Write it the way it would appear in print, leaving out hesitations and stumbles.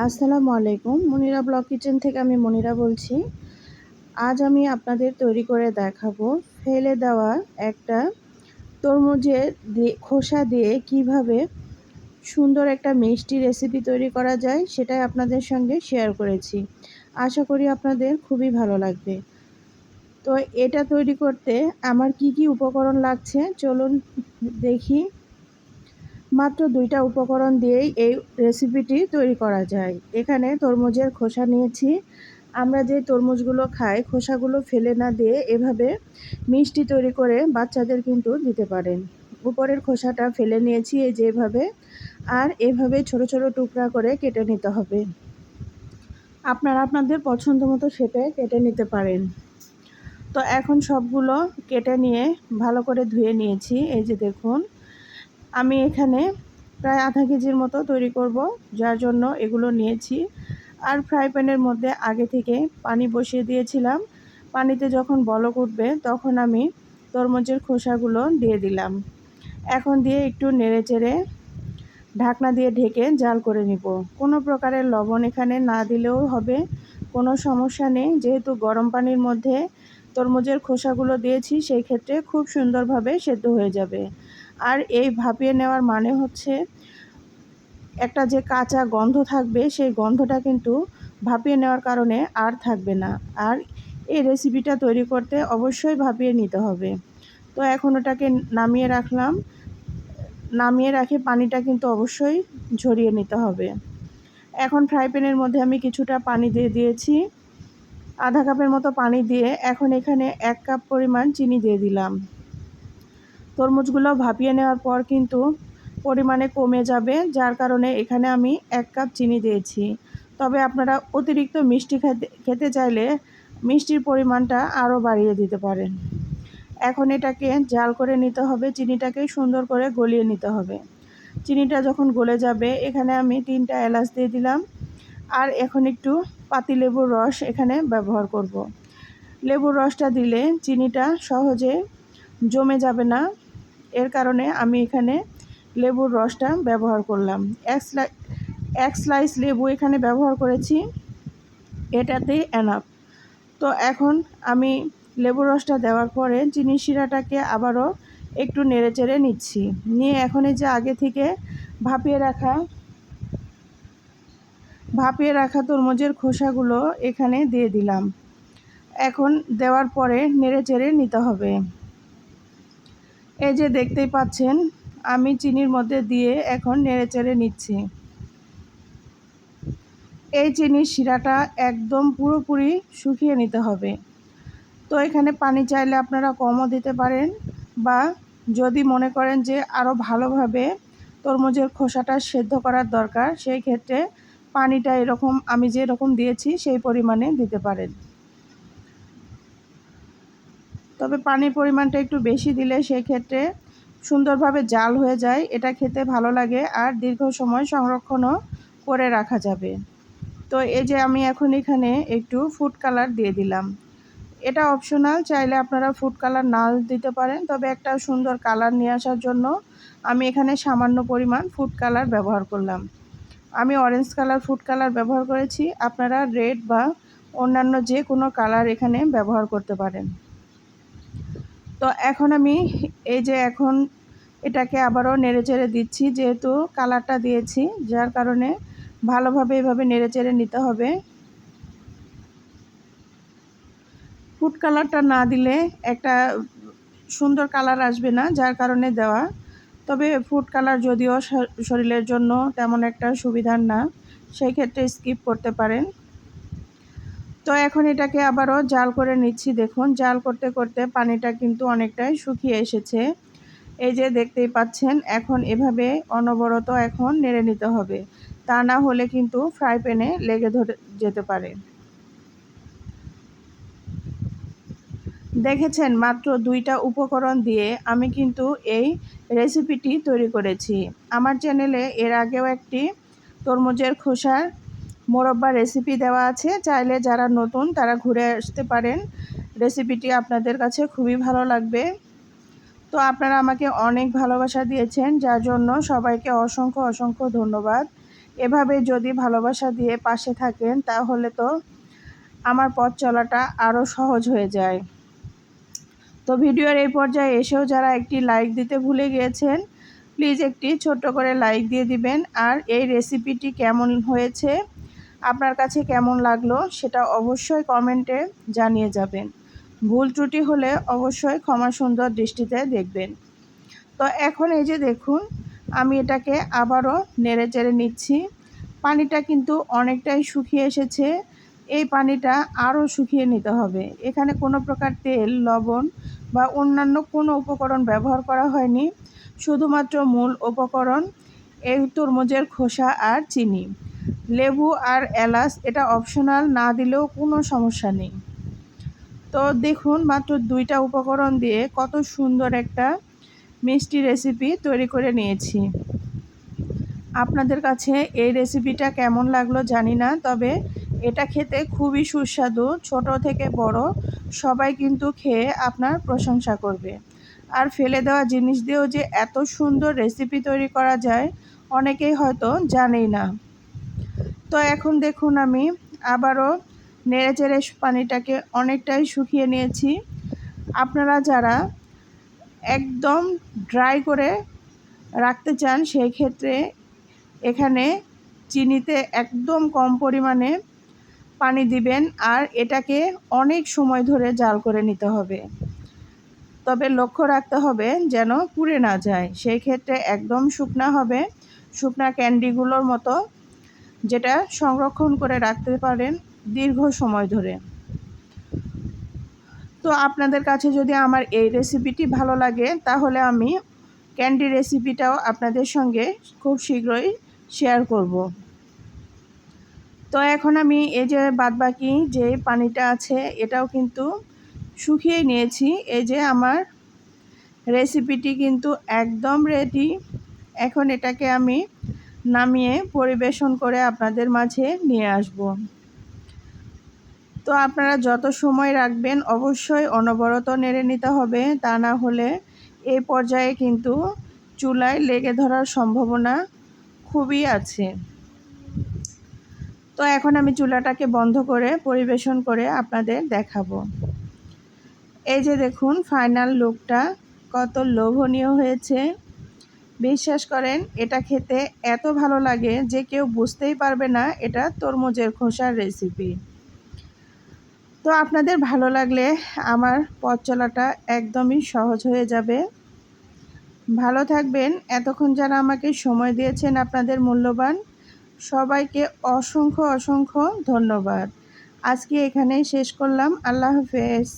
আসসালামু আলাইকুম। Monira blog kitchen থেকে আমি মনিরা বলছি। আজ আমি আপনাদের তৈরি করে দেখাবো ফেলে দেওয়া একটা তরমুজের খোসা দিয়ে কিভাবে সুন্দর একটা মিষ্টি রেসিপি তৈরি করা যায়, সেটাই আপনাদের সঙ্গে শেয়ার করেছি। আশা করি আপনাদের খুবই ভালো লাগবে। তো এটা তৈরি করতে আমার কি কি উপকরণ লাগছে চলুন দেখি। মাত্র 2টা উপকরণ দিয়েই এই রেসিপিটি তৈরি করা যায়। এখানে তরমুজের খোসা নিয়েছি। আমরা যে তরমুজগুলো খাই খোসাগুলো ফেলে না দিয়ে এভাবে মিষ্টি তৈরি করে বাচ্চাদের কিন্তু দিতে পারেন। উপরের খোসাটা ফেলে নিয়েছি এই যে এভাবে, আর এভাবে ছোট ছোট টুকরা করে কেটে নিতে হবে। আপনারা আপনাদের পছন্দ মতো শেপে কেটে নিতে পারেন। তো এখন সবগুলো কেটে নিয়ে ভালো করে ধুয়ে নিয়েছি। এই যে দেখুন, আমি এখানে প্রায় আধা কেজির মতো তৈরি করব, যার জন্য এগুলো নিয়েছি। আর ফ্রাই প্যানের মধ্যে আগে থেকে পানি বসিয়ে দিয়েছিলাম। পানিতে যখন বলক উঠবে তখন আমি তরমুজের খোসাগুলো দিয়ে দিলাম। এখন দিয়ে একটু নেড়েচেড়ে ঢাকনা দিয়ে ঢেকে জাল করে নিব। কোনো প্রকারের লবণ এখানে না দিলেও হবে, কোনো সমস্যা নেই। যেহেতু গরম পানির মধ্যে তরমুজের খোসাগুলো দিয়েছি, সেই ক্ষেত্রে খুব সুন্দরভাবে সেদ্ধ হয়ে যাবে। আর এই ভাপিয়ে নেওয়ার মানে হচ্ছে একটা যে কাঁচা গন্ধ থাকবে, সেই গন্ধটা কিন্তু ভাপিয়ে নেওয়ার কারণে আর থাকবে না। আর এই রেসিপিটা তৈরি করতে অবশ্যই ভাপিয়ে নিতে হবে। তো এখন ওটাকে নামিয়ে রাখলাম। নামিয়ে রাখে পানিটা কিন্তু অবশ্যই ঝরিয়ে নিতে হবে। এখন ফ্রাই প্যানের মধ্যে আমি কিছুটা পানি দিয়ে দিয়েছি, আধা কাপের মতো পানি দিয়ে এখন এখানে 1 কাপ পরিমাণ চিনি দিয়ে দিলাম। তরমুজগুলো ভাপিয়ে নেওয়ার পর কিন্তু পরিমাণে কমে যাবে, যার কারণে এখানে আমি 1 কাপ চিনি দিয়েছি। তবে আপনারা অতিরিক্ত মিষ্টি খেতে চাইলে মিষ্টির পরিমাণটা আরও বাড়িয়ে দিতে পারেন। এখন এটাকে জাল করে নিতে হবে, চিনিটাকে সুন্দর করে গলিয়ে নিতে হবে। চিনিটা যখন গলে যাবে এখানে আমি 3টা এলাচ দিয়ে দিলাম। আর এখন একটু পাতিলেবুর রস এখানে ব্যবহার করব। লেবুর রসটা দিলে চিনিটা সহজে জমে যাবে না, এর কারণে আমি এখানে লেবুর রসটা ব্যবহার করলাম। এক স্লাইস লেবু এখানে ব্যবহার করেছি, এটাতেই এনাফ। তো এখন আমি লেবুর রসটা দেওয়ার পরে চিনি শিরাটাকে আবারও একটু নেড়েচেড়ে নিচ্ছি। নিয়ে এখন এই যে আগে থেকে ভাপিয়ে রাখা তরমুজের খোসাগুলো এখানে দিয়ে দিলাম। এখন দেওয়ার পরে নেড়েচেড়ে নিতে হবে। এই যে দেখতেই পাচ্ছেন, আমি চিনির মধ্যে দিয়ে এখন নেড়েচেড়ে নিচ্ছি। এই চিনির শিরাটা একদম পুরোপুরি শুকিয়ে নিতে হবে। তো এখানে পানি চাইলে আপনারা কমও দিতে পারেন, বা যদি মনে করেন যে আরও ভালোভাবে তরমুজের খোসাটা সেদ্ধ করার দরকার, সেই ক্ষেত্রে পানিটা এরকম আমি যেরকম দিয়েছি সেই পরিমাণে দিতে পারেন। তবে পানির পরিমাণটা একটু বেশি দিলে সেই ক্ষেত্রে সুন্দরভাবে জাল হয়ে যায়, এটা খেতে ভালো লাগে আর দীর্ঘ সময় সংরক্ষণও করে রাখা যাবে। তো এই যে আমি এখন এখানে একটু ফুড কালার দিয়ে দিলাম। এটা অপশনাল, চাইলে আপনারা ফুড কালার নাও দিতে পারেন, তবে একটা সুন্দর কালার নিয়ে আসার জন্য আমি এখানে সামান্য পরিমাণ ফুড কালার ব্যবহার করলাম। আমি অরেঞ্জ কালার ফুড কালার ব্যবহার করেছি, আপনারা রেড বা অন্যান্য যে কোনো কালার এখানে ব্যবহার করতে পারেন। তো এখন আমি এখন এটাকে আবারও নেড়েচেড়ে দিচ্ছি, যেহেতু কালারটা দিয়েছি, যার কারণে ভালোভাবে এভাবে নেড়েচেড়ে নিতে হবে। ফুড কালারটা না দিলে একটা সুন্দর কালার আসবে না, যার কারণে দেওয়া। তবে ফুড কালার যদিও শরীরের জন্য তেমন একটা সুবিধার না, সেই ক্ষেত্রে স্কিপ করতে পারেন। তো এখন এটাকে আবারও জাল করে নিচ্ছি। দেখুন, জাল করতে করতে পানিটা কিন্তু অনেকটাই শুকিয়ে এসেছে। এই যে দেখতেই পাচ্ছেন, এখন এভাবে অনবরত এখন নেড়ে নিতে হবে, তা না হলে কিন্তু ফ্রাই প্যানে লেগে ধরে যেতে পারে। দেখেছেন, মাত্র 2টা উপকরণ দিয়ে আমি কিন্তু এই রেসিপিটি তৈরি করেছি। আমার চ্যানেলে এর আগেও একটি তরমুজের খোসার মোরব্বা রেসিপি দেওয়া আছে, চাইলে যারা নতুন তারা ঘুরে আসতে পারেন। রেসিপিটি আপনাদের কাছে খুবই ভালো লাগবে। তো আপনারা আমাকে অনেক ভালোবাসা দিয়েছেন, যার জন্য সবাইকে অসংখ্য অসংখ্য ধন্যবাদ। এভাবে যদি ভালোবাসা দিয়ে পাশে থাকেন তাহলে তো আমার পথ চলাটা আরও সহজ হয়ে যায়। তো ভিডিওর এই পর্যায়ে এসেও যারা একটি লাইক দিতে ভুলে গিয়েছেন, প্লিজ একটি ছোট্ট করে লাইক দিয়ে দিবেন। আর এই রেসিপিটি কেমন হয়েছে, আপনার কাছে কেমন লাগলো সেটা অবশ্যই কমেন্টে জানিয়ে যাবেন। ভুল ত্রুটি হলে অবশ্যই ক্ষমা সুন্দর দৃষ্টিতে দেখবেন। তো এখন এই যে দেখুন, আমি এটাকে আবারও নেড়ে চেড়ে নিচ্ছি। পানিটা কিন্তু অনেকটাই শুকিয়ে এসেছে। এই পানিটা আরও শুকিয়ে নিতে হবে। এখানে কোনো প্রকার তেল, লবণ বা অন্যান্য কোনো উপকরণ ব্যবহার করা হয়নি। শুধুমাত্র মূল উপকরণ এই তরমুজের খোসা আর চিনি। লেবু আর এলাচ এটা অপশনাল, না দিলেও কোনো সমস্যা নেই। তো দেখুন, মাত্র 2টা উপকরণ দিয়ে কত সুন্দর একটা মিষ্টি রেসিপি তৈরি করে নিয়েছি। আপনাদের কাছে এই রেসিপিটা কেমন লাগলো জানি না, তবে এটা খেতে খুবই সুস্বাদু। ছোট থেকে বড় সবাই কিন্তু খেয়ে আপনার প্রশংসা করবে। আর ফেলে দেওয়া জিনিস দিয়েও যে এত সুন্দর রেসিপি তৈরি করা যায় অনেকেই হয়তো জানেই না। তো এখন দেখুন, আমি আবারও নেড়েচেড়ে পানিটাকে অনেকটাই শুকিয়ে নিয়েছি। আপনারা যারা একদম ড্রাই করে রাখতে চান সেই ক্ষেত্রে এখানে চিনিতে একদম কম পরিমাণে পানি দিবেন আর এটাকে অনেক সময় ধরে জাল করে নিতে হবে। তবে লক্ষ্য রাখতে হবে যেন পুড়ে না যায়। সেই ক্ষেত্রে একদম শুকনা হবে, শুকনা ক্যান্ডিগুলোর মতো, যেটা সংরক্ষণ করে রাখতে পারেন দীর্ঘ সময় ধরে। তো আপনাদের কাছে যদি আমার এই রেসিপিটি ভালো লাগে তাহলে আমি ক্যান্ডি রেসিপিটাও আপনাদের সঙ্গে খুব শীঘ্রই শেয়ার করব। তো এখন আমি এই যে বাদবাকি যে পানিটা আছে এটাও কিন্তু শুকিয়ে নিয়েছি। এই যে আমার রেসিপিটি কিন্তু একদম রেডি। এখন এটাকে আমি নামিয়ে পরিবেশন করে আপনাদের মাঝে নিয়ে আসব। তো আপনারা যত সময় রাখবেন অবশ্যই অনবরত নেড়ে নিতে হবে, তা না হলে এই পর্যায়ে কিন্তু চুলায় লেগে ধরার সম্ভাবনা খুবই আছে। তো এখন আমি চুলাটাকে বন্ধ করে পরিবেশন করে আপনাদের দেখাবো। এই যে দেখুন, ফাইনাল লুকটা কত লোভনীয় হয়েছে। বিশ্বাস করেন, এটা খেতে এত ভালো লাগে যে কেউ বুঝতেই পারবে না এটা তরমুজের খোসার রেসিপি। তো আপনাদের ভালো লাগলে আমার পথ চলাটা একদমই সহজ হয়ে যাবে। ভালো থাকবেন। এতক্ষণ যারা আমাকে সময় দিয়েছেন আপনাদের মূল্যবান, সবাইকে অসংখ্য অসংখ্য ধন্যবাদ। আজকে এখানেই শেষ করলাম। আল্লাহ হাফেজ।